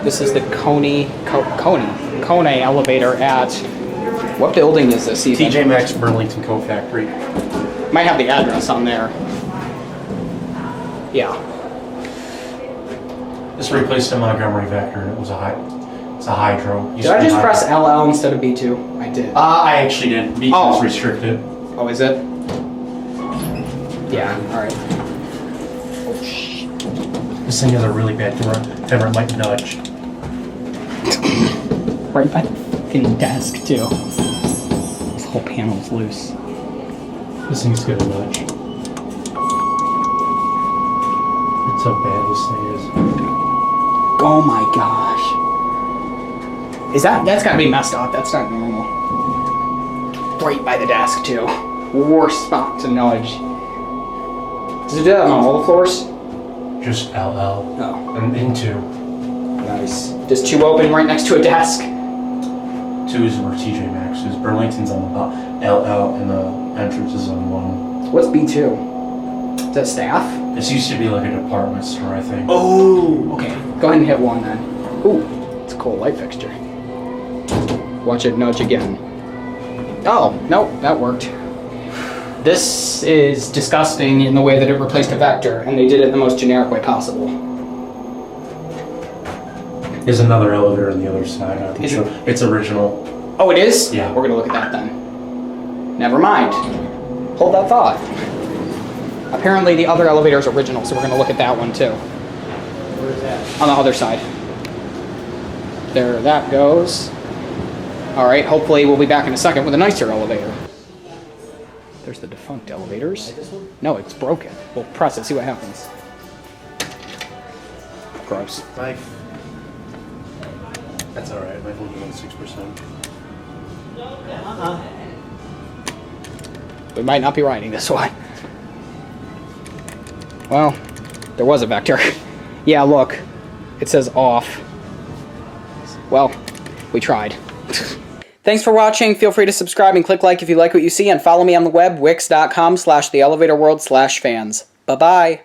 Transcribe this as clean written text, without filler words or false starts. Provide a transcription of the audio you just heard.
This is the Kone elevator at, what building is this even? TJ Maxx Burlington Coat Factory. Might have the address on there. Yeah. This replaced a Montgomery Vector, and it's a hydro. Did I just press LL instead of B2? I did. I actually did. B2 is restricted. Oh, is it? Yeah, alright. Oh, shit. This thing has a really bad camera. It might nudge. Right by the fucking desk, too. This whole panel's loose. This thing's gonna nudge. That's how bad this thing is. Oh my gosh. That's gotta be messed up. That's not normal. Right by the desk, too. Worst spot to nudge. Does it do that on all the floors? Just LL. Oh. And into. Nice. Does 2 open right next to a desk? 2 is where TJ Maxx is. Burlington's on the bottom. LL and the entrance is on 1. What's B2? Is that staff? This used to be like a department store, I think. Oh! Okay. Go ahead and hit 1 then. Ooh. It's a cool light fixture. Watch it nudge again. Oh, nope. That worked. This is disgusting in the way that it replaced a Vector, and they did it in the most generic way possible. There's another elevator on the other side. I think so. It's original. Oh, it is? Yeah. We're gonna look at that then. Never mind. Hold that thought. Apparently the other elevator is original, so we're gonna look at that one too. Where is that? On the other side. There that goes. Alright, hopefully we'll be back in a second with a nicer elevator. There's the Defunct elevators. Like this one? No, it's broken. We'll press it, see what happens. Gross. That's alright, my phone's only 6%. We might not be riding this one. Well, there was a Vector. Yeah, look. It says off. Well, we tried. Thanks for watching. Feel free to subscribe and click like if you like what you see, and follow me on the web, wix.com/theelevatorworld/fans. Bye-bye.